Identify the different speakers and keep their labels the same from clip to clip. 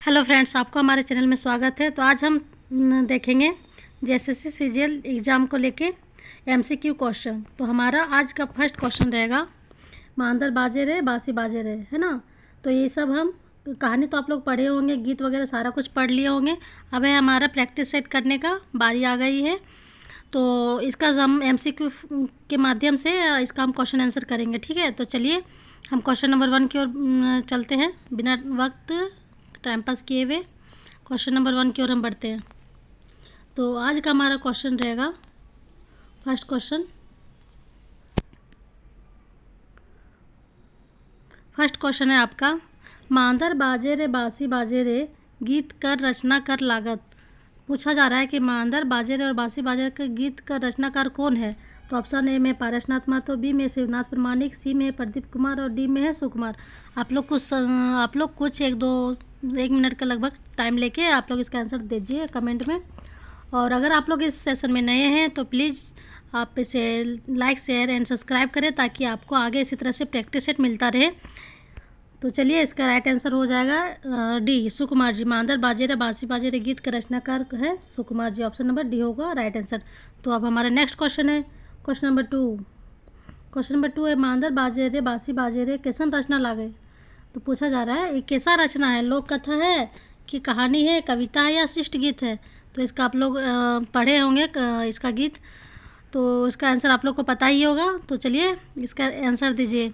Speaker 1: Hello friends, आपको हमारे channel में स्वागत है। तो आज हम देखेंगे जेएसएससी सीजीएल एग्ज़ाम को लेके एमसीक्यू क्वेश्चन। तो हमारा आज का फर्स्ट क्वेश्चन रहेगा, मांदर बाजे रे बासी बाजे रे, है ना। तो ये सब हम कहानी तो आप लोग पढ़े होंगे, गीत वगैरह सारा कुछ पढ़ लिए होंगे। अब है हमारा प्रैक्टिस सेट करने का बारी आ गई है। तो इसका हम एमसीक्यू के माध्यम से इसका हम क्वेश्चन आंसर करेंगे, ठीक है। तो चलिए हम क्वेश्चन नंबर 1 की ओर चलते हैं, बिना वक्त टाइम पास किए हुए क्वेश्चन नंबर 1 की ओर हम बढ़ते हैं। तो आज का हमारा क्वेश्चन रहेगा, फर्स्ट क्वेश्चन है आपका, मांदर बाजे रे बासी बाजे रे गीत कर रचना कर लागत। पूछा जा रहा है कि मांदर बाजे रे और बासी बाजे रे के गीत का रचनाकार कौन है। तो ऑप्शन ए में पारसनाथ महतो, बी में शिवनाथ प्रमाणिक, सी में प्रदीप कुमार और डी में है सुकुमार। आप लोग कुछ एक मिनट का लगभग टाइम लेके आप लोग इसका आंसर दीजिए कमेंट में। और अगर आप लोग इस सेशन में नए हैं तो प्लीज़ आप इसे लाइक शेयर एंड सब्सक्राइब करें, ताकि आपको आगे इसी तरह से प्रैक्टिस सेट मिलता रहे। तो चलिए इसका राइट आंसर हो जाएगा डी, सुकुमार जी। मांदर बाजे रे बासी बाजे रे गीत का रचनाकार है सुकुमार जी। ऑप्शन नंबर डी होगा राइट आंसर। तो अब हमारा नेक्स्ट क्वेश्चन है, क्वेश्चन नंबर टू है, मांदर बाजे रे बासी बाजे रे कैसन रचना लागे। तो पूछा जा रहा है ये कैसा रचना है, लोक कथा है कि कहानी है, कविता है या शिष्ट गीत है। तो इसका आप लोग पढ़े होंगे इसका गीत, तो इसका आंसर आप लोग को पता ही होगा। तो चलिए इसका आंसर दीजिए।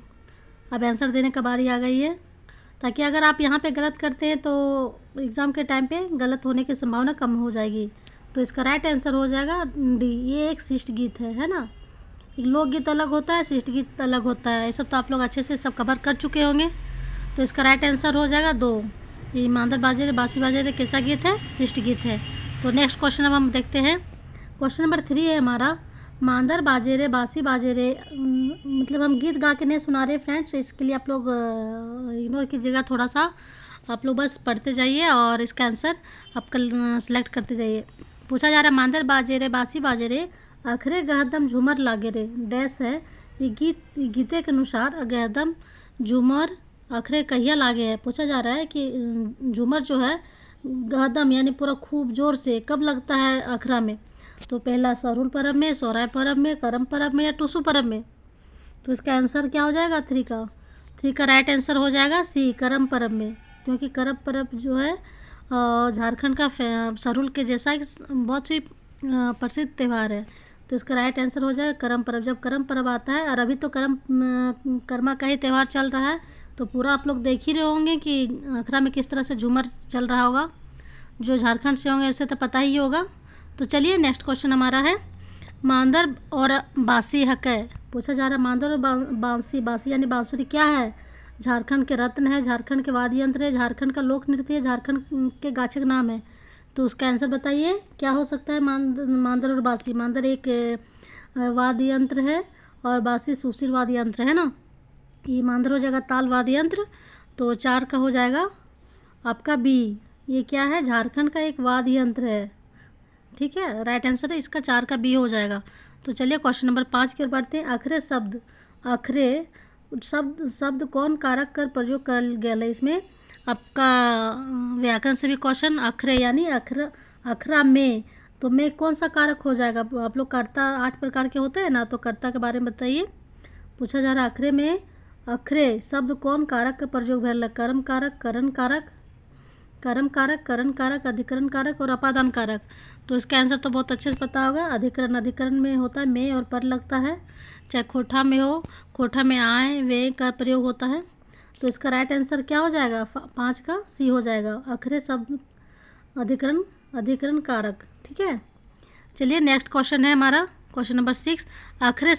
Speaker 1: अब आंसर देने का बारी आ गई है, ताकि अगर आप यहाँ पे गलत करते हैं तो एग्ज़ाम के टाइम पे गलत होने की संभावना कम हो जाएगी। तो इसका राइट आंसर हो जाएगा डी, ये एक शिष्ट गीत है ना। एक लोकगीत अलग होता है, शिष्ट गीत अलग होता है, ये सब तो आप लोग अच्छे से सब कवर कर चुके होंगे। तो इसका राइट आंसर हो जाएगा दो, ये मांदर बाजे रे बासी बाजे रे कैसा गीत है, शिष्ट गीत है। तो नेक्स्ट क्वेश्चन अब हम देखते हैं, क्वेश्चन नंबर 3 है हमारा, मांदर बाजे रे बासी बाजे रे। मतलब हम गीत गा के नहीं सुना रहे फ्रेंड्स, इसके लिए आप लोग इग्नोर कीजिएगा थोड़ा सा। आप लोग बस पढ़ते जाइए और इसका आंसर आप कल सेलेक्ट करते जाइए। पूछा जा रहा है, मांदर बाजे रे बासी बाजे रे अखरे गहदम झूमर लागे रे डैश है। ये गीते के अनुसार गहदम झूमर अखरे कहिया लागे है। पूछा जा रहा है कि झूमर जो है गहदम यानी पूरा खूब ज़ोर से कब लगता है अखरा में। तो पहला सरुल परब में, सोहराय परब में, करम परब में या टुसु परब में। तो इसका आंसर क्या हो जाएगा, 3 का राइट आंसर हो जाएगा सी, करम परब में। क्योंकि करम परब जो है झारखंड का सरुल के जैसा एक बहुत ही प्रसिद्ध त्यौहार है। तो इसका राइट आंसर हो जाएगा करम परब। जब करम परब आता है, और अभी तो कर्मा का ही त्यौहार चल रहा है, तो पूरा आप लोग देख ही रहे होंगे कि अखरा में किस तरह से झूमर चल रहा होगा। जो झारखंड से होंगे उसे तो पता ही होगा। तो चलिए नेक्स्ट क्वेश्चन हमारा है, मांदर और बांसी हक है। पूछा जा रहा है मांदर और बांसी यानी बांसुरी क्या है। झारखंड के रत्न है, झारखंड के वाद्य यंत्र है, झारखंड का लोक नृत्य है, झारखंड के गाछक नाम है। तो उसका आंसर बताइए क्या हो सकता है। मांदर और बांसी, मांदर एक वाद्य यंत्र है और बांसी सुशील वाद्य यंत्र है ना। ये मांदर हो जाएगा ताल वाद्य यंत्र। तो 4 का हो जाएगा आपका बी, ये क्या है, झारखंड का एक वाद्य यंत्र है, ठीक है। राइट आंसर है इसका 4 का बी हो जाएगा। तो चलिए क्वेश्चन नंबर 5 की ओर बढ़ते हैं। अखरे शब्द कौन कारक कर प्रयोग कर गया है। इसमें आपका व्याकरण से भी क्वेश्चन, अखरे यानी अखरा में, तो में कौन सा कारक हो जाएगा। आप लोग कर्ता 8 प्रकार के होते हैं ना, तो कर्ता के बारे में बताइए। पूछा जा रहा है अखरे में, अखरे शब्द कौन कारक का प्रयोग भैल, कर्म कारक, करण कारक, कर्म कारक, करण कारक, अधिकरण कारक और अपादान कारक। तो इसका आंसर तो बहुत अच्छे से पता होगा। अधिकरण में होता है में और पर लगता है, चाहे खोठा में हो, खोठा में आए वे का प्रयोग होता है। तो इसका राइट आंसर क्या हो जाएगा, 5 का सी हो जाएगा, अखरे शब्द अधिकरण कारक, ठीक है। चलिए नेक्स्ट क्वेश्चन है हमारा, क्वेश्चन नंबर 6, अखरे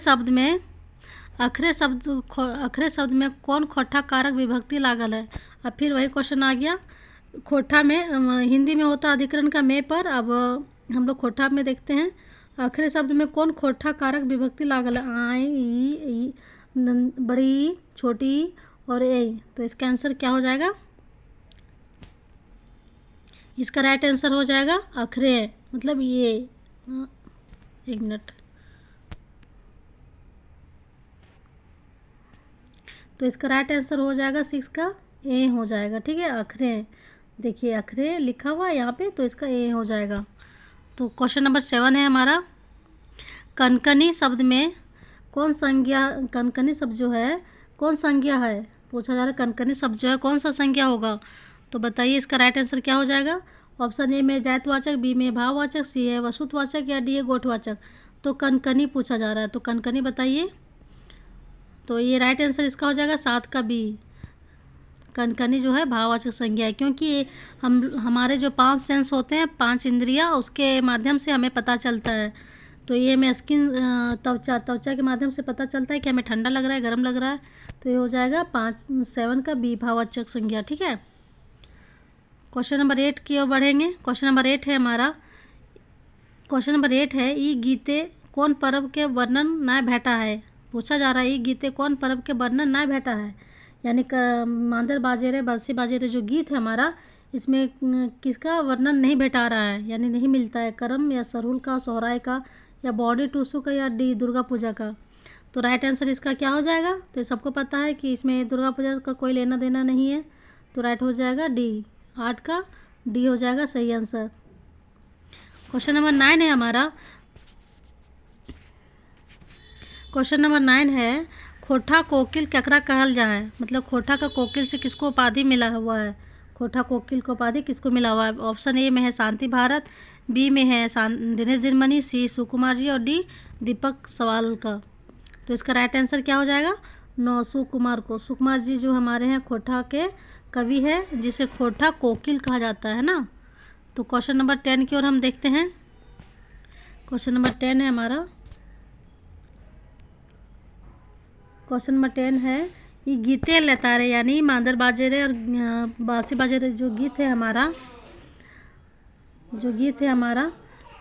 Speaker 1: शब्द में कौन खोठा कारक विभक्ति लागल है। अब फिर वही क्वेश्चन आ गया। खोठा में हिंदी में होता अधिकरण का में पर, अब हम लोग खोठा में देखते हैं अखरे शब्द में कौन खोठा कारक विभक्ति लागल है। आए, ई, बड़ी, छोटी और ए। तो इसका आंसर क्या हो जाएगा, इसका राइट आंसर हो जाएगा अखरे, मतलब ये, एक मिनट। तो इसका राइट आंसर हो जाएगा 6 का ए हो जाएगा, ठीक है, अखरे। देखिए अखरे लिखा हुआ है यहाँ पे, तो इसका ए हो जाएगा। तो क्वेश्चन नंबर 7 है हमारा, कनकनी शब्द में कौन संज्ञा, कनकनी शब्द जो है कौन संज्ञा है, पूछा जा रहा है कनकनी शब्द जो है कौन सा संज्ञा होगा। तो बताइए इसका राइट आंसर क्या हो जाएगा। ऑप्शन ए में जातवाचक, बी में भाववाचक, सी है वस्तुवाचक या डी है गोठवाचक। तो कनकनी पूछा जा रहा है, तो कनकनी बताइए। तो ये राइट आंसर इसका हो जाएगा 7 का बी, कनकनी जो है भाववाचक संज्ञा है, क्योंकि हमारे जो 5 सेंस होते हैं, 5 इंद्रियां, उसके माध्यम से हमें पता चलता है। तो ये हमें स्किन त्वचा के माध्यम से पता चलता है कि हमें ठंडा लग रहा है, गर्म लग रहा है। तो ये हो जाएगा 7 का बी, भाववाचक संज्ञा। ठीक है, क्वेश्चन नंबर 8 की ओर बढ़ेंगे। क्वेश्चन नंबर 8 है हमारा, क्वेश्चन नंबर 8 है, ई गीते कौन पर्व के वर्णन न भेटा है। पूछा जा रहा है ई गीते कौन पर्व के वर्णन न भेटा है, यानी मांदर बाजेरे बरसी बाजेरे जो गीत है हमारा, इसमें किसका वर्णन नहीं भेटा रहा है, यानी नहीं मिलता है, करम या सरहुल का, सोहराय का, या बॉडी टूसू का, या डी दुर्गा पूजा का। तो राइट आंसर इसका क्या हो जाएगा। तो सबको पता है कि इसमें दुर्गा पूजा का कोई लेना देना नहीं है, तो राइट हो जाएगा डी, 8 का डी हो जाएगा सही आंसर। क्वेश्चन नंबर 9 है हमारा, क्वेश्चन नंबर 9 है, खोठा कोकिल केकरा कहल जा है, मतलब खोठा का कोकिल से किसको उपाधि मिला हुआ है, खोठा कोकिल को उपाधि किसको मिला हुआ है। ऑप्शन ए में है शांति भारत, बी में है दिनेश दिनमणि, सी सुकुमार जी और डी दीपक सवाल का। तो इसका राइट आंसर क्या हो जाएगा, नो, सुकुमार को। सुकुमार जी जो हमारे हैं खोठा के कवि है, जिसे खोठा कोकिल कहा जाता है ना। तो क्वेश्चन नंबर 10 की ओर हम देखते हैं। क्वेश्चन नंबर 10 है हमारा, क्वेश्चन नंबर 10 है, ये गीते लतारे यानी मांदर बाजेरे और बांसी बाजेरे जो गीत है हमारा, जो गीत है हमारा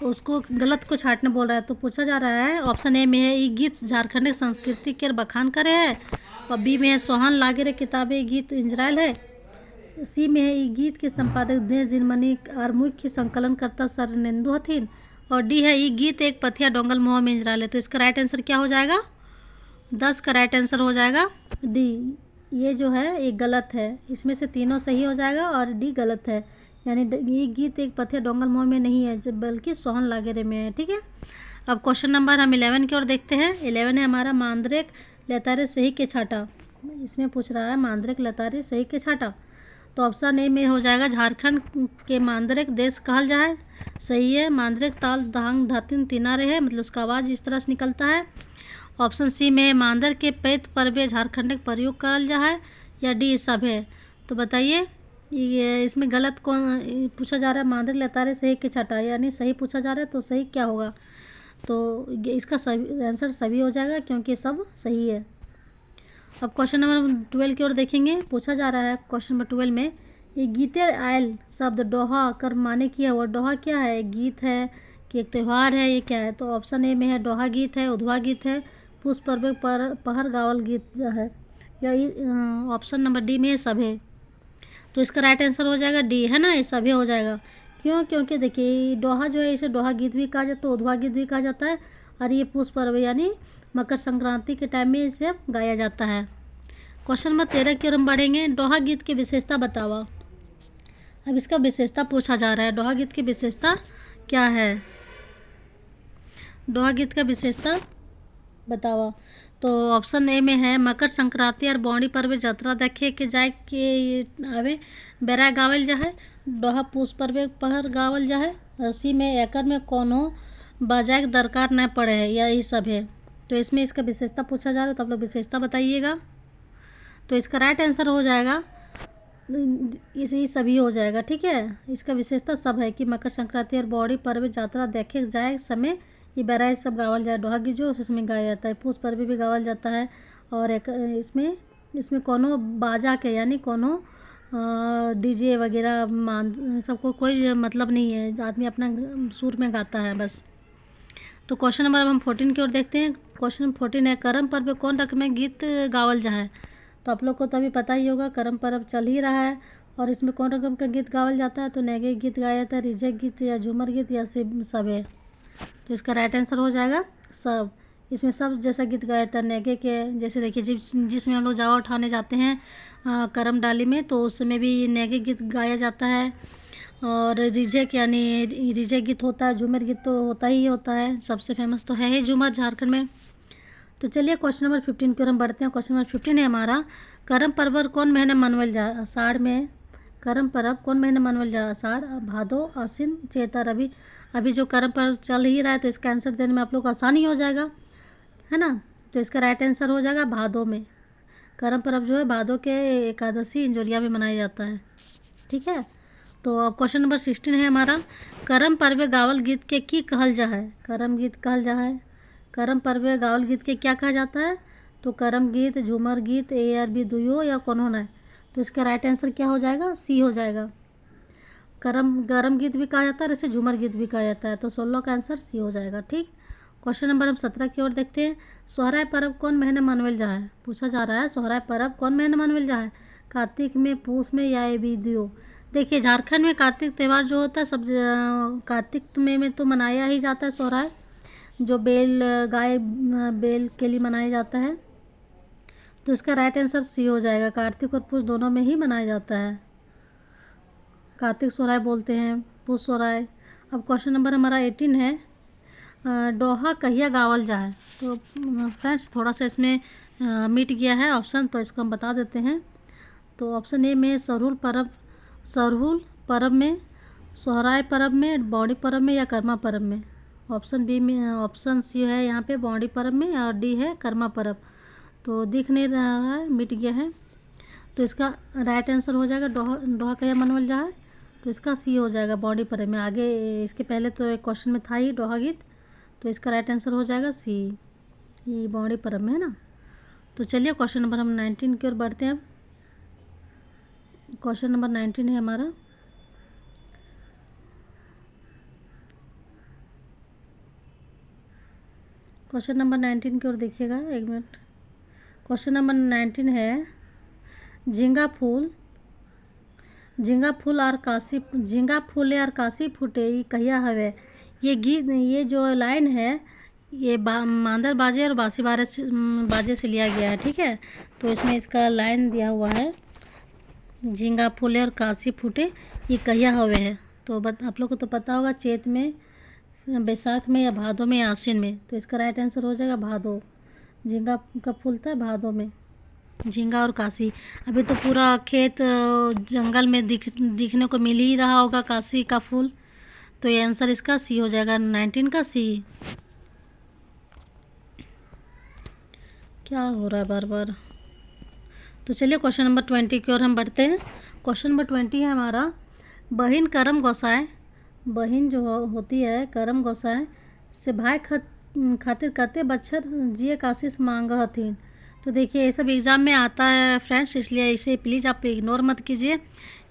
Speaker 1: उसको गलत को छाटने बोल रहा है। तो पूछा जा रहा है, ऑप्शन ए में है ये गीत झारखंडी संस्कृति के बखान करे है, और बी में है सोहन लागे रे किताबे गीत इंजरायल है, सी में है ये गीत के संपादक दिनेश दिनमणि और मुख्य संकलनकर्ता सरनेंदु हथिन, और डी है ये गीत एक पथिया डोंगल मोह में इंजरायल है। तो इसका राइट आंसर क्या हो जाएगा, 10 का राइट आंसर हो जाएगा डी। ये जो है ये गलत है, इसमें से तीनों सही हो जाएगा और डी गलत है, यानी ये गीत एक पथिया डोंगल मोह में नहीं है, बल्कि सोहन लागेरे में है। ठीक है, अब क्वेश्चन नंबर हम 11 की ओर देखते हैं। 11 है हमारा, मांद्रेक लतारे सही के छाटा। इसमें पूछ रहा है मांद्रेक लतारे सही के छाटा। तो ऑप्शन ए में हो जाएगा झारखंड के मांद्रेक देश कहल जाए, सही है। मांद्रेक ताल धांग धातिन तिनारे है, मतलब उसका आवाज़ इस तरह से निकलता है। ऑप्शन सी में मांदर के पैत पर्वे झारखंड प्रयोग करल जा है, या डी सब है। तो बताइए ये इसमें गलत कौन पूछा जा रहा है, मांदर लतारे सही के छटा, यानी सही पूछा जा रहा है, तो सही क्या होगा। तो इसका सभी आंसर सभी हो जाएगा, क्योंकि सब सही है। अब क्वेश्चन नंबर 12 की ओर देखेंगे। पूछा जा रहा है क्वेश्चन नंबर 12 में, ये गीते आयल शब्द डोहा कर माने किया हुआ, डोहा क्या है, गीत है कि एक त्यौहार है, ये क्या है। तो ऑप्शन ए में है डोहा गीत है, उधवा गीत है, पुष्प पर्व पर पहर गावल गीत जो है, या ऑप्शन नंबर डी में सब है। तो इसका राइट आंसर हो जाएगा डी, है ना, ये सभी हो जाएगा। क्यों, क्योंकि देखिए डोहा जो है इसे डोहा गीत भी कहा जाता है, उधवा गीत भी कहा जाता है, और ये पुष्प पर्व यानी मकर संक्रांति के टाइम में इसे गाया जाता है। क्वेश्चन नंबर 13 की ओर हम बढ़ेंगे। डोहा गीत की विशेषता बतावा। अब इसका विशेषता पूछा जा रहा है, डोहा गीत की विशेषता क्या है, डोहा गीत का विशेषता बतावा। तो ऑप्शन ए में है मकर संक्रांति और बौनी पर्व यात्रा देखे के जाए के आवे बेरा गावल जा है, डोहा पूस पर्व पहर गावल जा है, सी में एकर में कोनो बजाय के दरकार न पड़े है, या ये सब है। तो इसमें इसका विशेषता पूछा जा रहा है, तो आप लोग विशेषता बताइएगा। तो इसका राइट आंसर हो जाएगा इसी सभी हो जाएगा। ठीक है, इसका विशेषता सब है कि मकर संक्रांति और बौनी पर्व यात्रा देखे जाए समय ये बैराज सब गावल जाए, डोहा गीत जो उसमें गाया जाता है, पूस पर्व भी गावल जाता है, और एक इसमें कोनो बाजा के यानी कोनो डीजे वगैरह मान सबको कोई मतलब नहीं है, आदमी अपना सुर में गाता है बस। तो क्वेश्चन नंबर अब हम 14 की ओर देखते हैं। क्वेश्चन नंबर 14 है, करम पर्व कौन रकम में गीत गावल जा है। तो आप लोग को तो अभी पता ही होगा, करम पर्व चल ही रहा है, और इसमें कौन रकम का गीत गावल जाता है। तो नेगे गीत गाया जाता है, रिजेक गीत या झूमर गीत, या सब है। तो इसका राइट आंसर हो जाएगा सब। इसमें सब जैसा गीत गाया जाता है नेगे के, जैसे देखिए जिसमें हम लोग जावा उठाने जाते हैं करम डाली में, तो उस समय भी नेगी गीत गाया जाता है। और रिजेक यानी रिजेक गीत होता है, झूमर गीत तो होता ही होता है, सबसे फेमस तो है ही झूमर झारखंड में। तो चलिए क्वेश्चन नंबर 15 की ओर हम बढ़ते हैं। क्वेश्चन नंबर 15 है हमारा, करम पर्व कौन महीने मनवल जा? आषाढ़ में। करम पर्व कौन महीने मनवल जा? आषाढ़, भादो, आश्विन, चैत्र। अभी जो करम पर्व चल ही रहा है, तो इसका आंसर देने में आप लोग को आसानी हो जाएगा, है ना। तो इसका राइट आंसर हो जाएगा भादो में। करम पर्व जो है भादो के एकादशी इंजोरिया में मनाया जाता है, ठीक है। तो अब क्वेश्चन नंबर 16 है हमारा, करम पर्वे गावल गीत के की कहल जा है? करम गीत कहल जा है। करम पर्वे गावल गीत के क्या कहा जाता है? तो करम गीत, झूमर गीत, ए आर बी दुयो या कौन होना है? तो इसका राइट आंसर क्या हो जाएगा? सी हो जाएगा। करम गीत भी कहा जाता है, जैसे झूमर गीत भी कहा जाता है, तो 16 का आंसर सी हो जाएगा, ठीक। क्वेश्चन नंबर हम 17 की ओर देखते हैं। सोहराय पर्व कौन महीने मनवल जा है? पूछा जा रहा है सोहराय पर्व कौन महीने मनवल जा है? कार्तिक में, पूस में या ये भी दियो? देखिए झारखंड में कार्तिक त्यौहार जो होता है सब कार्तिक में तो मनाया ही जाता है सोहराय, जो गाय बेल के लिए मनाया जाता है। तो इसका राइट आंसर सी हो जाएगा, कार्तिक और पूस दोनों में ही मनाया जाता है। कार्तिक सोहराय बोलते हैं, पूस सोहराय। अब क्वेश्चन नंबर हमारा 18 है, दोहा कहिया गावल जा है? तो फ्रेंड्स थोड़ा सा इसमें मिट गया है ऑप्शन, तो इसको हम बता देते हैं। तो ऑप्शन ए में सरहुल पर्व में, सोहराय पर्व में, बौड़ी पर्व में या कर्मा पर्व में? ऑप्शन बी में, ऑप्शन सी है यहाँ पे बौड़ी पर्व में, और डी है कर्मा पर्व। तो दिख नहीं रहा है, मिट गया है। तो इसका राइट आंसर हो जाएगा दोहा कहिया मनवल जा है, तो इसका सी हो जाएगा बौड़ी पर्व में। आगे इसके पहले तो एक क्वेश्चन में था ही दोहा गीत, तो इसका राइट आंसर हो जाएगा सी, ये बौड़ी पर्व में है ना। तो चलिए क्वेश्चन नंबर हम 19 की ओर बढ़ते हैं। क्वेश्चन नंबर 19 है हमारा, क्वेश्चन नंबर 19 की ओर देखिएगा, एक मिनट। क्वेश्चन नंबर 19 है, झींगा फूल झींगा फूले और काशी फूटे ई कहिया हवे? ये गीत, ये जो लाइन है, ये मांदर बाजे और बांसी बाजे से लिया गया है, ठीक है। तो इसमें इसका लाइन दिया हुआ है, झींगा फूले और काशी फूटे ये कहिया हवे है। तो आप लोग को तो पता होगा, चैत में, बैसाख में या भादो में या आश्विन में। तो इसका राइट आंसर हो जाएगा भादो। झींगा कब फूलता है? भादो में, झींगा और काशी। अभी तो पूरा खेत जंगल में दिखने को मिल ही रहा होगा काशी का फूल, तो ये आंसर इसका सी हो जाएगा, 19 का सी। क्या हो रहा है बार बार। तो चलिए क्वेश्चन नंबर 20 की ओर हम बढ़ते हैं। क्वेश्चन नंबर 20 है हमारा, बहिन करम गोसाए, बहिन जो होती है करम गोसाए से भाई खातिर कते बच्चर जिए काशीस मांग हथिन? तो देखिए ये सब एग्ज़ाम में आता है फ्रेंड्स, इसलिए इसे प्लीज़ आप इग्नोर मत कीजिए।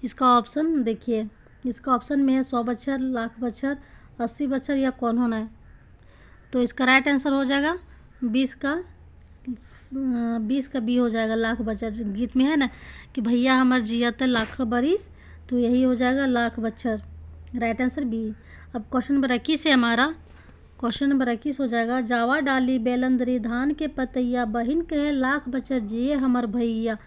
Speaker 1: इसका ऑप्शन देखिए, इसका ऑप्शन में है 100 बच्चर, लाख बच्चर, 80 बच्चर या कौन होना है? तो इसका राइट आंसर हो जाएगा 20 का बी हो जाएगा, लाख बच्चर। गीत में है ना कि भैया हमर जियत लाख बरिस, तो यही हो जाएगा लाख बच्चर, राइट आंसर बी। अब क्वेश्चन नंबर 21 है हमारा, क्वेश्चन नंबर 21 हो जाएगा, जावा डाली बेलंदरी धान के पतैया, बहिन कहे लाख बच्चर जिए हमर भैया।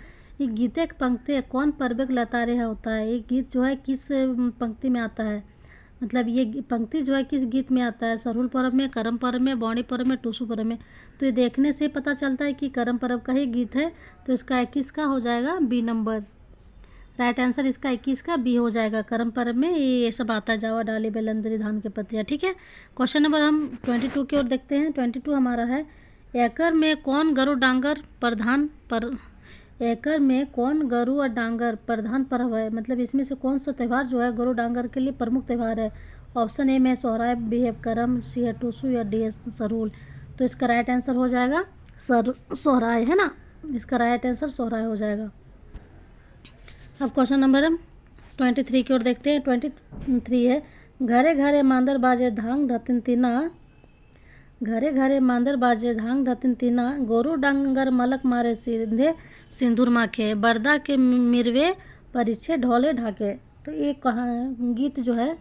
Speaker 1: ये गीते के पंक्ति कौन पर्व के लतारे होता है? ये गीत जो है किस पंक्ति में आता है, मतलब ये पंक्ति जो है किस गीत में आता है? सरहुल पर्व में, करम पर्व में, बौड़ी पर्व में, टूसू पर्व में? तो ये देखने से पता चलता है कि करम पर्व का ही गीत है, तो इसका 21 का हो जाएगा बी नंबर, राइट आंसर इसका 21 का बी हो जाएगा। करम पर्व में ये सब आता है, जावा डाली बेलंदरी धान के पत्तियाँ, ठीक है। क्वेश्चन नंबर हम 22 की ओर देखते हैं। 22 हमारा है, एकर में कौन गरु डांगर एकर में कौन गरु और डांगर प्रधान पर्व है? मतलब इसमें से कौन सा त्यौहार जो है गरु डांगर के लिए प्रमुख त्यौहार है? ऑप्शन ए में सोहराय, बी है करम, सी है टूसू या डी है सरहुल। तो इसका राइट आंसर हो जाएगा सोहराय, है ना। इसका राइट आंसर सोहराय हो जाएगा। अब क्वेश्चन नंबर हम 23 की ओर देखते हैं। 23 है, घरे घरे मांदर बाजे धांग धतिन तीना, घरे घरे मांदर बाजे धांग धतिन तीना, गोरू डांगर मलक मारे सीधे सिंदूर माखे, बरदा के मिरवे परिछे ढोले ढाके। तो ये गीत जो है,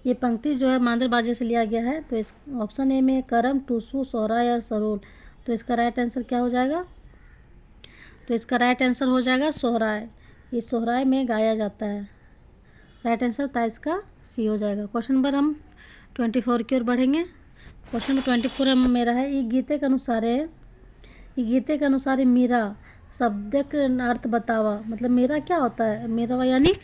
Speaker 1: ये पंक्ति जो है मांदर बाजे से लिया गया है। तो इस ऑप्शन ए में करम, टूसू, सोहराय और सरहुल। तो इसका राइट आंसर क्या हो जाएगा? तो इसका राइट आंसर हो जाएगा सोहराय। ये सोहराय में गाया जाता है। राइट आंसर था इसका सी हो जाएगा। क्वेश्चन नंबर हम 24 की ओर बढ़ेंगे। क्वेश्चन नंबर 24 मेरा है, ये गीते के अनुसार है, ये गीते के अनुसार मीरा शब्द के अर्थ बतावा। मतलब मेरा क्या होता है, मेरा यानी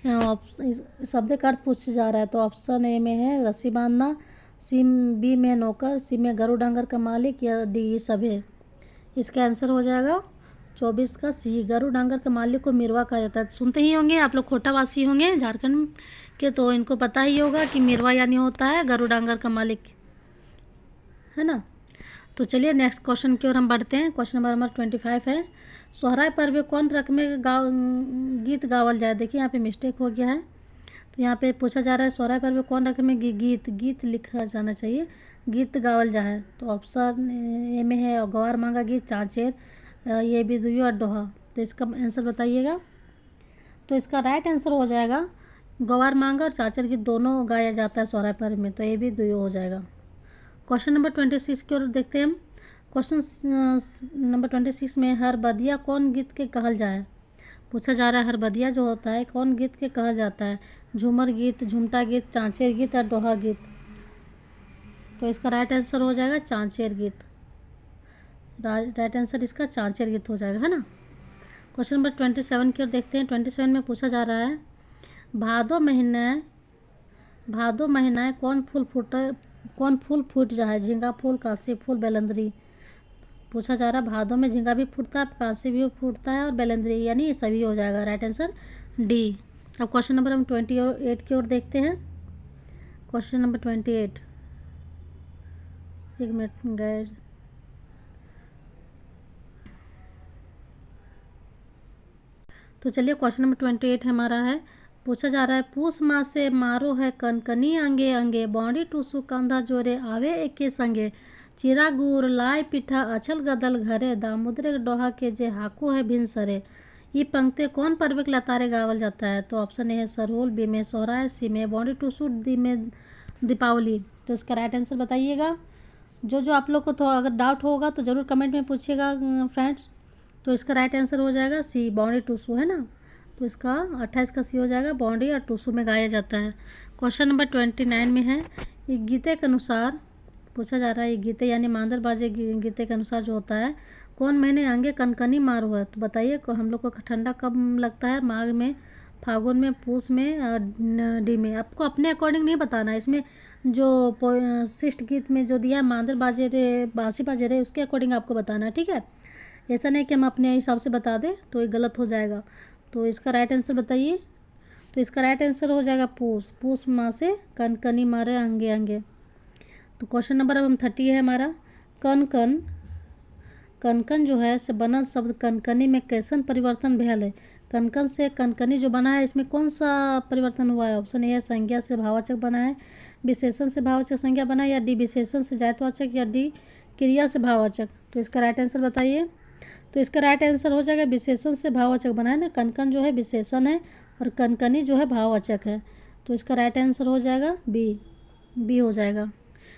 Speaker 1: शब्द का अर्थ पूछा जा रहा है। तो ऑप्शन ए में है रस्सी बांधना, सी बी में नौकर, सी में गरु डांगर का मालिक, या डी ये सब है। इसका आंसर हो जाएगा 24 का सी, गरु डांगर के मालिक को मिरवा कहा जाता है। सुनते ही होंगे आप लोग, कोटावासी होंगे झारखंड के, तो इनको पता ही होगा कि मिरवा यानी होता है गरु डांगर का मालिक, है ना। तो चलिए नेक्स्ट क्वेश्चन की ओर हम बढ़ते हैं। क्वेश्चन नंबर हमारा 25 है, सोहराय पर्व कौन रकमे गीत गावल जाए। देखिए यहाँ पे मिस्टेक हो गया है। तो यहाँ पे पूछा जा रहा है सोहराय पर्व कौन रकमे गीत लिखा जाना चाहिए, गीत गावल जाए। तो ऑप्शन ए में है गवार मांगा गीत, चाँचेर, ये भी दुइयो और दोहा। तो इसका आंसर बताइएगा। तो इसका राइट आंसर हो जाएगा गवार मांगा और चाँचेर गीत दोनों गाया जाता है सोहराय पर्व में। तो ये भी दुइयो हो जाएगा। क्वेश्चन नंबर 26 की ओर देखते हैं हम। क्वेश्चन नंबर 26 में हरबदिया कौन गीत के कहल जाए। पूछा जा रहा है हरबदिया जो होता है कौन गीत के कहल जाता है, झूमर गीत, झुमटा गीत, चाँचेर गीत और दोहा गीत। तो इसका राइट आंसर हो जाएगा चाँचेर गीत। राइट आंसर इसका चाँचेर गीत हो जाएगा, है ना। क्वेश्चन नंबर 27 की ओर देखते हैं। 27 में पूछा जा रहा है भादो महीना कौन फूल फूट जाए, झींगा फूल, काशी फूल, बेलंदरी। पूछा जा रहा है भादों में झींगा भी फूटता है, काशी भी फूटता है और बेलंदरी, यानी ये सभी हो जाएगा। Right answer D. अब क्वेश्चन नंबर हम 28 की ओर देखते हैं। क्वेश्चन नंबर 28, एक मिनट गए। तो चलिए क्वेश्चन नंबर 28 हमारा है, पूछा जा रहा है पूस माह से मारो है कनकनी अंगे अंगे, बॉडी टूसू कंधा जोरे आवे एके संगे, चिरा गुर लाय पिठा अचल गदल घरे, दामुद्रे डोहा के जे हाकू है भिनसरे। ये पंक्ति कौन पर्व के लतारे गावल जाता है। तो ऑप्शन ए है सरहुल, बी में सोहराय, सी में बॉडी टूसू, डी में दीपावली। तो इसका राइट आंसर बताइएगा। जो आप लोग को तो अगर डाउट होगा तो ज़रूर कमेंट में पूछिएगा फ्रेंड्स। तो इसका राइट आंसर हो जाएगा सी, बॉडी टूसू, है ना। तो इसका 28 का सी हो जाएगा, बॉडी और टूसू में गाया जाता है। क्वेश्चन नंबर 29 में है, ये गीते के अनुसार पूछा जा रहा है, ये गीते यानी मांदर बाजे गीते के अनुसार जो होता है कौन महीने अंगे कनकनी मारो है। तो बताइए हम लोग को ठंडा कब लगता है, माघ में, फागुन में, पूस में और डी में। आपको अपने अकॉर्डिंग नहीं बताना है, इसमें जो शिष्ट गीत में जो दिया है मांदर बाजे रे बांसी बाजे रे उसके अकॉर्डिंग आपको बताना है, ठीक है। ऐसा नहीं कि हम अपने हिसाब से बता दें तो ये गलत हो जाएगा। तो इसका राइट आंसर बताइए। तो इसका राइट आंसर हो जाएगा पूस माह से कनकनी मारे अंगे अंगे। तो क्वेश्चन नंबर अब हम 30 है हमारा, कनकन जो है से बनल शब्द कनकनी में कैसन परिवर्तन भेल है। कनकन से कनकनी जो बना है इसमें कौन सा परिवर्तन हुआ है। ऑप्शन ए है संज्ञा से भाववाचक बना है, विशेषण से भाववाचक संज्ञा बना है, या डी विशेषण से जायतवाचक, या डी क्रिया से भाववाचक। तो इसका राइट आंसर बताइए। तो इसका राइट आंसर हो जाएगा विशेषण से भाववाचक बना है ना, कनकन जो है विशेषण है और कनकनी जो है भाववाचक है। तो इसका राइट आंसर हो जाएगा बी हो जाएगा।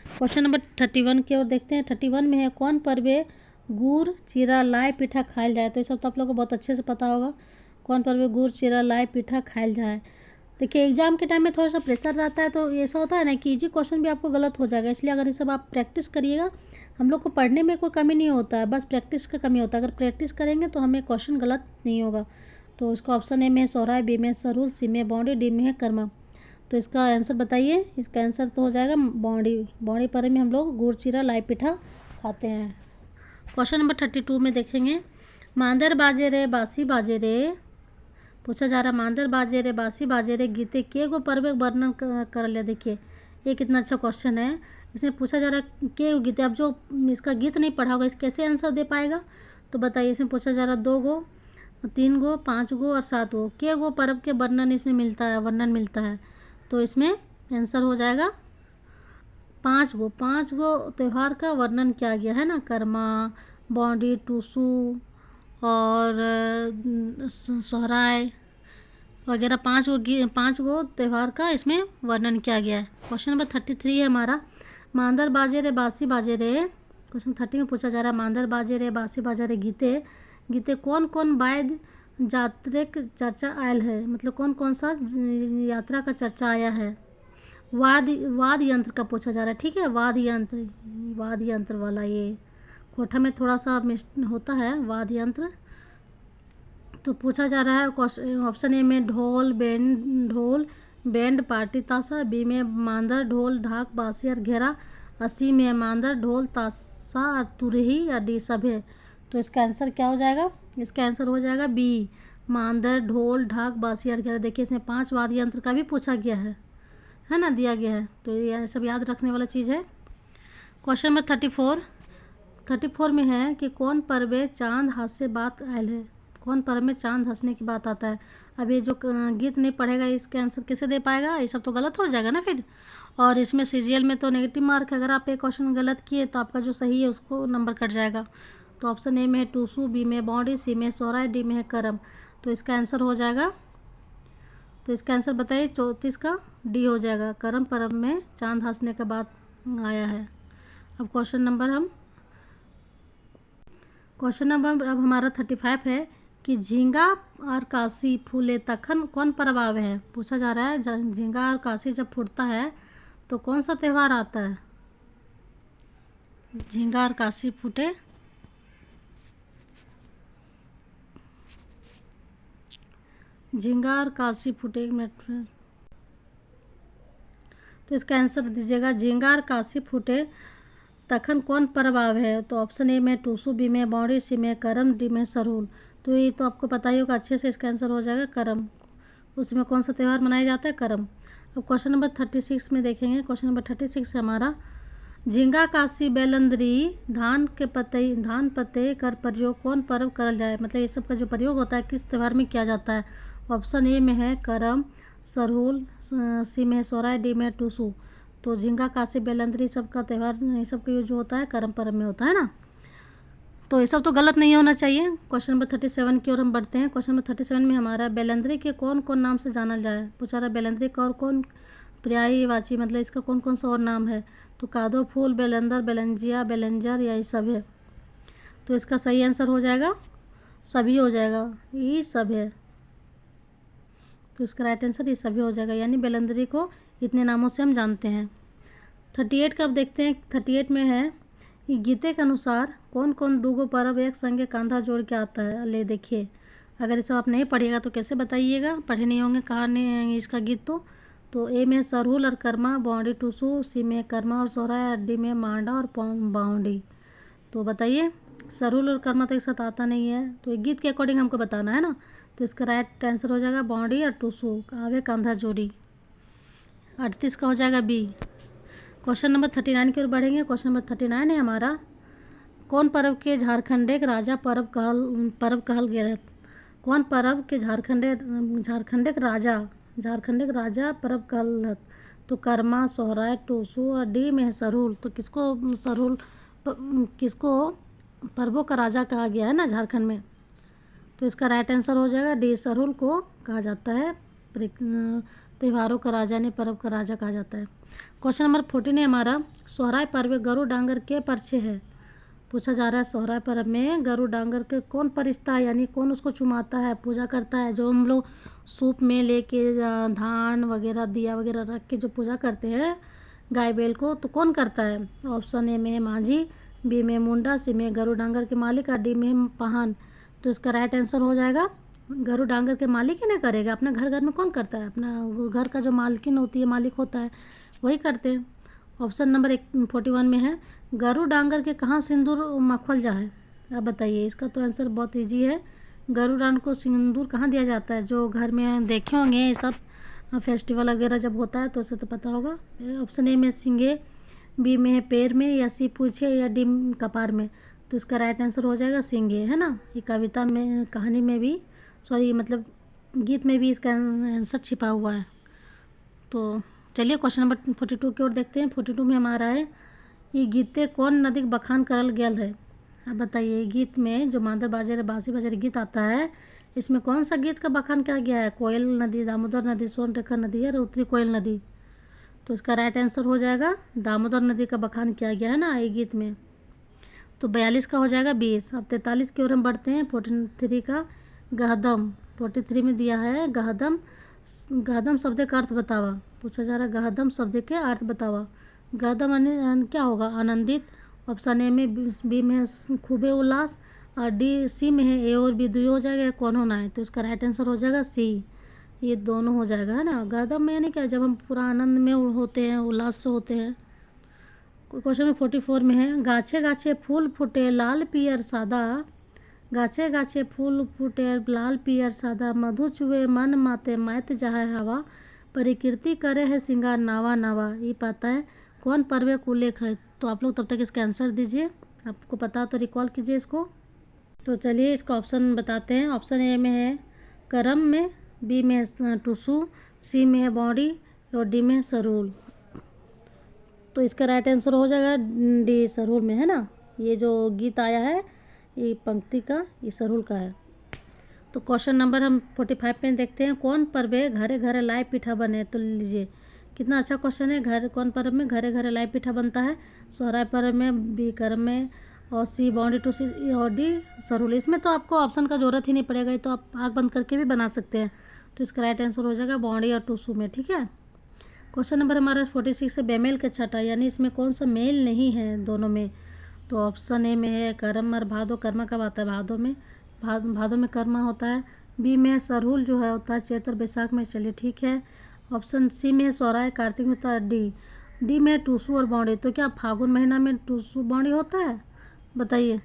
Speaker 1: क्वेश्चन नंबर 31 की ओर देखते हैं। 31 में है कौन पर्वे गुड़ चिरा लाय पीठा खायल जाए। तो ये सब तो आप लोगों को बहुत अच्छे से पता होगा, कौन पर्वे गुड़ चिरा लाय पीठा खायल जाए। देखिए एग्जाम के टाइम में थोड़ा सा प्रेशर रहता है, तो ऐसा होता है ना कि इजी क्वेश्चन भी आपको गलत हो जाएगा। इसलिए अगर ये सब आप प्रैक्टिस करिएगा, हम लोग को पढ़ने में कोई कमी नहीं होता है, बस प्रैक्टिस का कमी होता है। अगर प्रैक्टिस करेंगे तो हमें क्वेश्चन गलत नहीं होगा। तो इसका ऑप्शन ए में सोहराय, बी में सरहुल, सी में बॉडी, डी में है कर्मा। तो इसका आंसर बताइए। इसका आंसर तो हो जाएगा बॉडी पर में हम लोग गुड़ चिरा लाई पिठा खाते हैं। क्वेश्चन नंबर 32 में देखेंगे, मांदर बाजे रे बासी बाजे रे। पूछा जा रहा है मांदर बाजे रे बासी बाजे रे गीते के गो पर्व वर्णन कर ले। देखिए ये कितना अच्छा क्वेश्चन है। इसमें पूछा जा रहा है के गो गीते। अब जो इसका गीत नहीं पढ़ा होगा इस कैसे आंसर दे पाएगा। तो बताइए, इसमें पूछा जा रहा है 2 गो, 3 गो, 5 गो और 7 गो के गो पर्व के वर्णन इसमें वर्णन मिलता है। तो इसमें आंसर हो जाएगा 5 गो त्यौहार का वर्णन किया गया है ना, कर्मा, बॉडी, टूसू और सोहराय वगैरह 5 गो त्यौहार का इसमें वर्णन किया गया है। क्वेश्चन नंबर 33 है हमारा, मांदर बाजे रे बासी बाजे रे। क्वेश्चन 30 में पूछा जा रहा है मांदर बाजे रे बासी बाजे रे गीते गीते कौन कौन वाद्य यात्रिक चर्चा आयल है, मतलब कौन कौन सा यात्रा का चर्चा आया है। वाद्य यंत्र का पूछा जा रहा है, ठीक है। वाद्य यंत्र वाला ये कोठा में थोड़ा सा मिस होता है वाद्य यंत्र। तो पूछा जा रहा है ऑप्शन ए में ढोल बैंड पार्टी ताशा, बी में मांदर ढोल ढाक बांसुरी और घेरा, और सी में मांदर ढोल ताशा और तुरही और डी सब है। तो इसका आंसर क्या हो जाएगा, इसका आंसर हो जाएगा बी, मांदर ढोल ढाक बांसुरी और घेरा। देखिए इसमें 5 वाद्य यंत्र का भी पूछा गया है ना, दिया गया है। तो ये सब याद रखने वाला चीज़ है। क्वेश्चन नंबर 34 में है कि कौन पर्व चांद हाथ से बात आयल है, कौन पर्व में चांद हंसने की बात आता है। अब ये जो गीत नहीं पढ़ेगा इसके आंसर कैसे दे पाएगा, ये सब तो गलत हो जाएगा ना फिर। और इसमें सीजीएल में तो नेगेटिव मार्क है, अगर आप एक क्वेश्चन गलत किए तो आपका जो सही है उसको नंबर कट जाएगा। तो ऑप्शन ए में है टूसू, बी में बॉडी, सी में सोहराय, डी में है करम। तो इसका आंसर हो जाएगा, तो इसका आंसर बताइए 34 का डी हो जाएगा, करम पर्व में चांद हंसने का बात आया है। अब क्वेश्चन नंबर अब हमारा 35 है कि झींगा और काशी फूले तखन कौन पर्व आवे है। पूछा जा रहा है झींगा और काशी जब फूटता है तो कौन सा त्यौहार आता है। झींगा और काशी फूटे, झींगा और काशी फूटे, एक मिनट। तो इसका आंसर दीजिएगा, झींगा और काशी फूटे तखन कौन पर्व आवे है। तो ऑप्शन ए में टूसू, बी में बौड़ी, सी में करम, डी में सरहुल। तो ये तो आपको पता ही होगा अच्छे से, इसका आंसर हो जाएगा करम। उसमें कौन सा त्यौहार मनाया जाता है, करम। अब क्वेश्चन नंबर 36 में देखेंगे। क्वेश्चन नंबर 36 है हमारा, झींगा काशी बेलंदरी धान पत्ते कर प्रयोग कौन पर्व करल जाए, मतलब ये सब का जो प्रयोग होता है किस त्यौहार में किया जाता है। ऑप्शन ए में है करम, सरहुल, सी में सोहराय, डी में टूसू। तो झींगा काशी बेलंदरी सब का त्यौहार ये सब का यूज होता है करम पर्व में होता है ना। तो ये सब तो गलत नहीं होना चाहिए। क्वेश्चन नंबर 37 की ओर हम बढ़ते हैं। क्वेश्चन नंबर 37 में हमारा बेलंदरी के कौन कौन नाम से जाना जाए। पूछा रहा बेलंदरी का और कौन पर्यायवाची, मतलब इसका कौन कौन सा और नाम है। तो कादो फूल, बेलंदर, बेलंजिया, बेलंजर, यही सब है। तो इसका सही आंसर हो जाएगा सभी हो जाएगा, ये सब है। तो इसका राइट आंसर ये सभी हो जाएगा, यानी बेलंदरी को इतने नामों से हम जानते हैं। 38 का अब देखते हैं। 38 में है कि गीते के अनुसार कौन कौन दूगो पर्व एक संगे कांधा जोड़ के आता है। ले देखिए, अगर इसे आप नहीं पढ़िएगा तो कैसे बताइएगा, पढ़े नहीं होंगे कहानी इसका गीत। तो ए में सरहुल और कर्मा, बौड़ी टूसू, सी में कर्मा और सोहराय, डी में मांडा और बाउंडी। तो बताइए, सरहुल और कर्मा तो एक साथ आता नहीं है, तो एक गीत के अकॉर्डिंग हमको बताना है ना। तो इसका राइट आंसर हो जाएगा बौड़ी और टूसू आवे कांधा जोड़ी। 38 का हो जाएगा बी। क्वेश्चन नंबर 39 की ओर बढ़ेंगे। क्वेश्चन नंबर 39 है हमारा, कौन पर्व के झारखंडे राजा पर्व कहल गया है। कौन पर्व के झारखंडे राजा पर्व कहल है। तो कर्मा, सोहराय, टूसू और डी में है सरहुल। तो किसको पर्वों का राजा कहा गया है ना झारखंड में। तो इसका राइट आंसर हो जाएगा डी, सरहुल को कहा जाता है त्योहारों का राजा ने पर्व का राजा कहा जाता है। क्वेश्चन नंबर 14 है हमारा, सोहराय पर्व गरु डांगर के परिचय है। पूछा जा रहा है सोहराय पर्व में गरु डांगर के कौन परिचता है, यानी कौन उसको चुमाता है, पूजा करता है। जो हम लोग सूप में लेके धान वगैरह दिया वगैरह रख के जो पूजा करते हैं गाय बैल को, तो कौन करता है। ऑप्शन ए में है माझी, बी में मुंडा, सी में गरु डांगर के मालिक और डी में पहान। तो इसका राइट आंसर हो जाएगा गरु डांगर के मालिक ही ना करेगा, अपना घर में कौन करता है, अपना घर का जो मालकिन होती है, मालिक होता है, वही करते हैं। ऑप्शन नंबर 41 में है, गरु डांगर के कहाँ सिंदूर मखवल जा है। अब बताइए, इसका तो आंसर बहुत इजी है। गरु डांगर को सिंदूर कहाँ दिया जाता है, जो घर में देखे होंगे ये सब फेस्टिवल वगैरह जब होता है तो उसे तो पता होगा। ऑप्शन ए में सिंगे, बी में है पैर में, या सी पूछे, या डी कपार में। तो इसका राइट आंसर हो जाएगा सिंगे, है ना। ये कविता में, कहानी में भी, सॉरी मतलब गीत में भी इसका आंसर छिपा हुआ है। तो चलिए क्वेश्चन नंबर 42 की ओर देखते हैं। 42 में हमारा है, ये गीते कौन नदी के बखान करल गेल है। अब बताइए, गीत में जो मांदर बाजे बांसी बाजे गीत आता है, इसमें कौन सा गीत का बखान किया गया है। कोयल नदी, दामोदर नदी, सोनरेखा नदी और उत्तरी कोयल नदी। तो इसका राइट आंसर हो जाएगा दामोदर नदी का बखान किया गया है ना ये गीत में। तो 42 का हो जाएगा 20। अब 43 की ओर हम बढ़ते हैं। 43 का गहदम, 43 में दिया है गहदम। गहदम शब्द का अर्थ बतावा, पूछा जा रहा है गहदम शब्द के अर्थ बतावा। गहदम क्या होगा? आनंदित। ऑप्शन ए में, बी में है खूबे उल्लास, और डी सी में है ए और बी दुई हो जाएगा, कौन होना है? तो इसका राइट आंसर हो जाएगा सी, ये दोनों हो जाएगा, है ना। गहदम में यानी क्या, जब हम पूरा आनंद में होते हैं, उल्लास से होते हैं। क्वेश्चन में 44 में है, गाछे गाछे फूल फूटे लाल पियर सादा, गाछे गाछे फूल फूटे लाल पियर सादा, मधु चुए मन माते मैत जाए हवा, प्रकृति करे है सिंगार नावा नावा। ये पता है कौन पर्व का उल्लेख है? तो आप लोग तब तक इसका आंसर दीजिए, आपको पता तो रिकॉल कीजिए इसको। तो चलिए इसका ऑप्शन बताते हैं। ऑप्शन ए में है करम में, बी में है टुसु, सी में है बॉडी, और डी में है सरूल। तो इसका राइट आंसर हो जाएगा डी, सरूल में, है ना। ये जो गीत आया है ये पंक्ति का, ये सरूल का है। तो क्वेश्चन नंबर हम 45 में देखते हैं, कौन पर्व घरे घरे लाई पिठा बने? तो लीजिए कितना अच्छा क्वेश्चन है। घर कौन पर्व में घरे घरे लाई पिठा बनता है? सोहराय पर्व में, बी करम में, और सी बॉडी टू सी, और डी सरूल। इसमें तो आपको ऑप्शन का ज़रूरत ही नहीं पड़ेगा, ये तो आप आँख बंद करके भी बना सकते हैं। तो इसका राइट आंसर हो जाएगा बॉडी और टूसू में, ठीक है। क्वेश्चन नंबर हमारा 46 है, बेमेल का छठा, यानी इसमें कौन सा मेल नहीं है दोनों में? तो ऑप्शन ए में है करम और भादो। कर्मा कब आता है? भादो में, भादो में कर्मा होता है। बी में है सरहुल जो है होता है चैत्र बैसाख में, चलिए ठीक है। ऑप्शन सी में है सोहराय कार्तिक में होता है। डी में है टूसू और बौड़ी। तो क्या फागुन महीना में टूसू बौड़ी होता है? बताइए।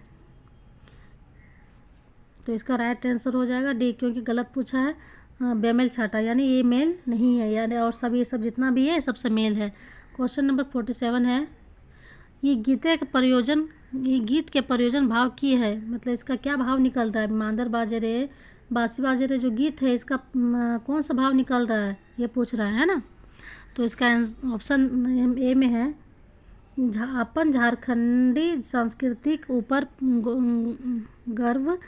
Speaker 1: तो इसका राइट आंसर हो जाएगा डी, क्योंकि गलत पूछा है। बेमेल छाटा यानी ये मेल नहीं है, यानी और सब ये सब जितना भी है सबसे मेल है। क्वेश्चन नंबर 47 है, ये गीत के प्रयोजन भाव की है, मतलब इसका क्या भाव निकल रहा है? मांदर बाजे रे बासी बाजे रे जो गीत है इसका कौन सा भाव निकल रहा है, ये पूछ रहा है ना। तो इसका ऑप्शन ए में है अपन झारखंडी सांस्कृतिक ऊपर गर्व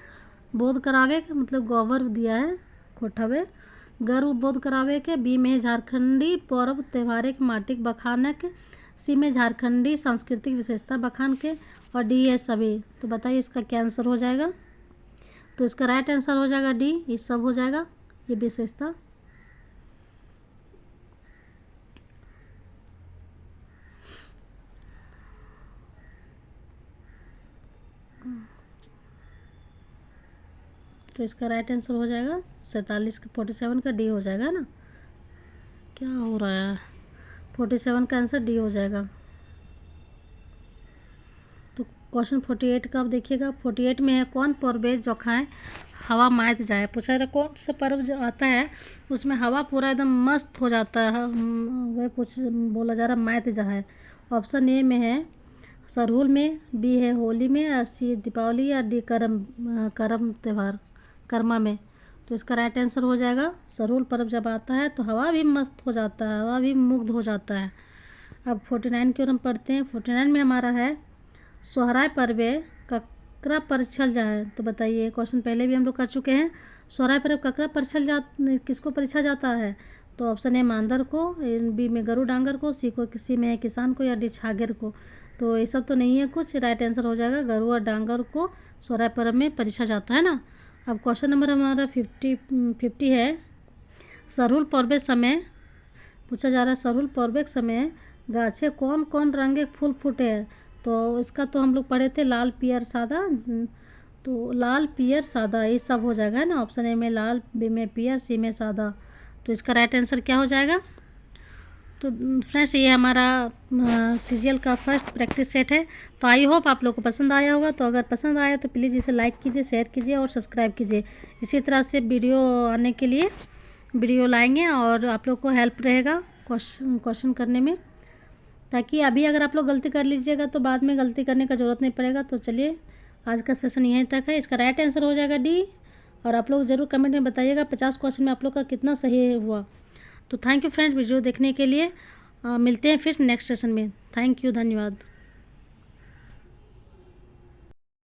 Speaker 1: बोध करावे के, मतलब गौवर दिया है खोटवे गर्व बोध करावे के। बी में झारखंडी पर्व त्योहार के माटिक बखान के, सी में झारखंडी सांस्कृतिक विशेषता बखान के, और डी है सभी। तो बताइए इसका क्या आंसर हो जाएगा? तो इसका राइट आंसर हो जाएगा डी, ये सब हो जाएगा, ये विशेषता। तो इसका राइट आंसर हो जाएगा 47 का डी हो जाएगा ना। क्या हो रहा है? 47 का आंसर डी हो जाएगा। तो क्वेश्चन 48 का आप देखिएगा। 48 में है कौन पर्व जो खाएँ हवा मात जाए? पूछा रहा कौन सा पर्व जो आता है उसमें हवा पूरा एकदम मस्त हो जाता है, वह बोला जा रहा मात जाए। ऑप्शन ए में है सरहुल में, बी है होली में, और सी दीपावली, या डी करम त्यौहार कर्मा में। तो इसका राइट आंसर हो जाएगा सरहुल पर्व जब आता है तो हवा भी मस्त हो जाता है, हवा भी मुग्ध हो जाता है। अब 49 की ओर हम पढ़ते हैं। 49 में हमारा है सोहराय पर्व ककरा परिछल जाए? तो बताइए, क्वेश्चन पहले भी हम लोग कर चुके हैं। सोहराय पर्व ककरा परिछल किसको परिछा जाता है? तो ऑप्शन ए मांदर को, बी में गरु डांगर को, सी को किसी में किसान को, या डी छागर को। तो ये सब तो नहीं है कुछ, राइट आंसर हो जाएगा गरु और डांगर को सोहराय पर्व में परिछा जाता है ना। अब क्वेश्चन नंबर हमारा 50 है, सरहुल पर्व समय पूछा जा रहा है, सरहुल पर्व के समय गाछे कौन कौन रंग के फूल फूटे हैं? तो इसका तो हम लोग पढ़े थे लाल पियर सादा, तो लाल पियर सादा ये सब हो जाएगा, है ना। ऑप्शन ए में लाल, बी में पियर, सी में सादा। तो इसका राइट आंसर क्या हो जाएगा? तो फ्रेंड्स ये हमारा सीजीएल का फर्स्ट प्रैक्टिस सेट है। तो आई होप आप लोग को पसंद आया होगा। तो अगर पसंद आया तो प्लीज़ इसे लाइक कीजिए, शेयर कीजिए और सब्सक्राइब कीजिए। इसी तरह से वीडियो आने के लिए वीडियो लाएंगे और आप लोग को हेल्प रहेगा क्वेश्चन करने में, ताकि अभी अगर आप लोग गलती कर लीजिएगा तो बाद में गलती करने का ज़रूरत नहीं पड़ेगा। तो चलिए आज का सेशन यहीं तक है। इसका राइट आंसर हो जाएगा डी, और आप लोग ज़रूर कमेंट में बताइएगा 50 क्वेश्चन में आप लोग का कितना सही हुआ। तो थैंक यू फ्रेंड्स वीडियो देखने के लिए। मिलते हैं फिर नेक्स्ट सेशन में। थैंक यू, धन्यवाद।